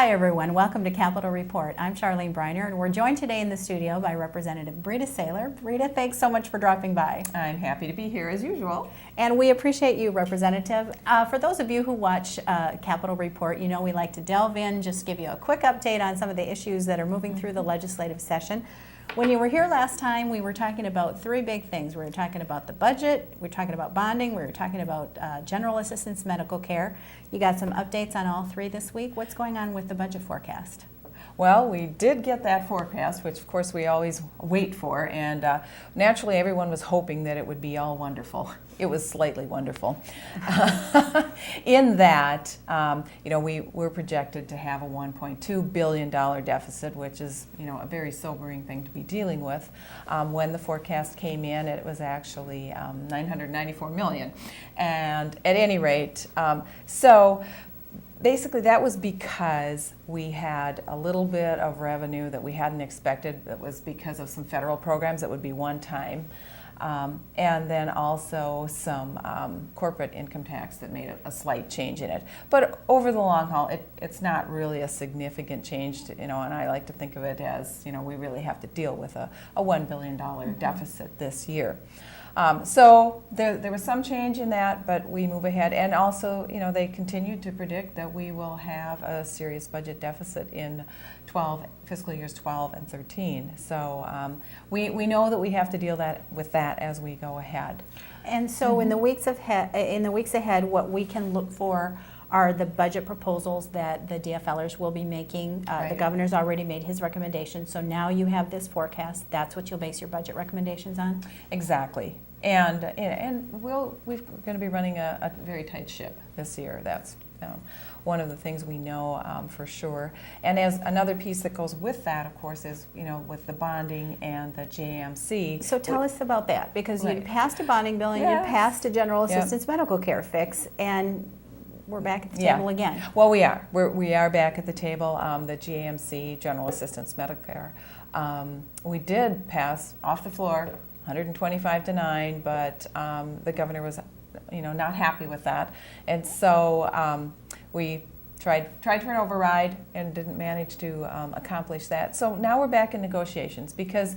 Hi everyone, welcome to Capitol Report. I'm Charlene Briner and we're joined today in the studio by Representative Brita Saylor. Brita, thanks so much for dropping by. I'm happy to be here as usual. And we appreciate you, Representative. For those of you who watch Capitol Report, you know we like to delve in, just give you a quick update on some of the issues that are moving through the legislative session. When you were here last time, we were talking about three big things. We were talking about the budget, we were talking about bonding, we were talking about general assistance medical care. You got some updates on all three this week. What's going on with the budget forecast? Well, we did get that forecast, which of course we always wait for, and naturally everyone was hoping that it would be all wonderful. It was slightly wonderful. In that, we were projected to have a $1.2 billion deficit, which is, a very sobering thing to be dealing with. When the forecast came in, it was actually $994 million. And at any rate, basically, that was because we had a little bit of revenue that we hadn't expected. That was because of some federal programs that would be one time. And then also some corporate income tax that made a slight change in it. But over the long haul, it's not really a significant change, and I like to think of it as, we really have to deal with a $1 billion deficit this year. So there was some change in that, but we move ahead. And also, they continue to predict that we will have a serious budget deficit in fiscal years 12 and 13. So we know that we have to deal with that as we go ahead. And so in the weeks ahead, what we can look for are the budget proposals that the DFLers will be making. Right. The governor's already made his recommendation, so now you have this forecast. That's what you'll base your budget recommendations on? Exactly. And we're going to be running a very tight ship this year. That's one of the things we know for sure. And as another piece that goes with that, of course, is with the bonding and the JMC. So tell us about that, because Right. you passed a bonding bill and Yes. you passed a general assistance medical care fix, and we're back at the table again. Well, we are. We are back at the table. The GAMC, General Assistance Medical Care. We did pass off the floor, 125 to 9, but the governor was, not happy with that, and so we tried for an override and didn't manage to accomplish that. So now we're back in negotiations because,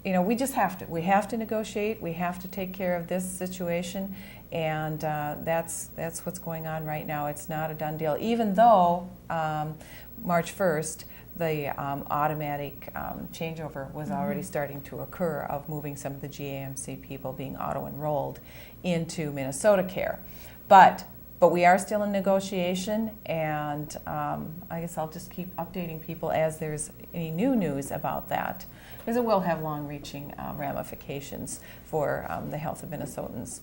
we just have to. We have to negotiate. We have to take care of this situation, and that's what's going on right now. It's not a done deal, even though March 1st, the automatic changeover was already starting to occur of moving some of the GAMC people being auto-enrolled into Minnesota Care. But we are still in negotiation, and I guess I'll just keep updating people as there's any new news about that, because it will have long-reaching ramifications for the health of Minnesotans.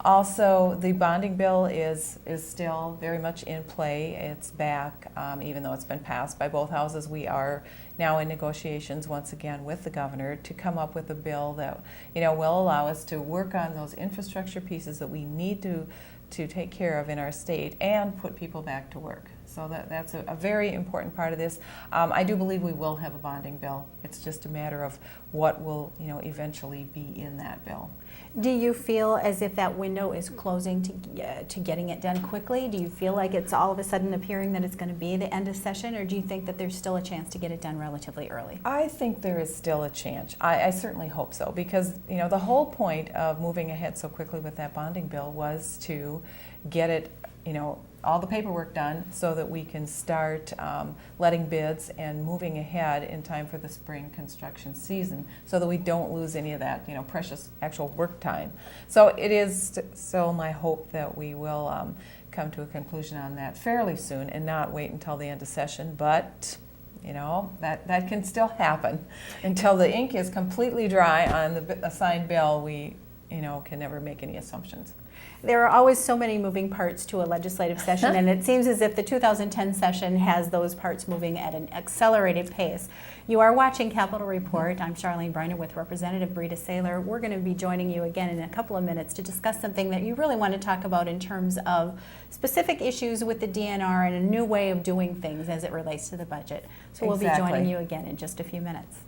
Also, the bonding bill is still very much in play. It's back, even though it's been passed by both houses. We are now in negotiations once again with the governor to come up with a bill that will allow us to work on those infrastructure pieces that we need to take care of in our state and put people back to work. So that's a very important part of this. I do believe we will have a bonding bill. It's just a matter of what will eventually be in that bill. Do you feel as if that window is closing to getting it done quickly? Do you feel like it's all of a sudden appearing that it's going to be the end of session, or do you think that there's still a chance to get it done relatively early? I think there is still a chance. I certainly hope so, because the whole point of moving ahead so quickly with that bonding bill was to get it, all the paperwork done so that we can start letting bids and moving ahead in time for the spring construction season, so that we don't lose any of that precious actual work time. So it is still my hope that we will come to a conclusion on that fairly soon and not wait until the end of session, but that can still happen. Until the ink is completely dry on the assigned bill, we can never make any assumptions. There are always so many moving parts to a legislative session, and it seems as if the 2010 session has those parts moving at an accelerated pace. You are watching Capitol Report. I'm Charlene Briner with Representative Brita Saylor. We're going to be joining you again in a couple of minutes to discuss something that you really want to talk about in terms of specific issues with the DNR and a new way of doing things as it relates to the budget. So we'll be joining you again in just a few minutes.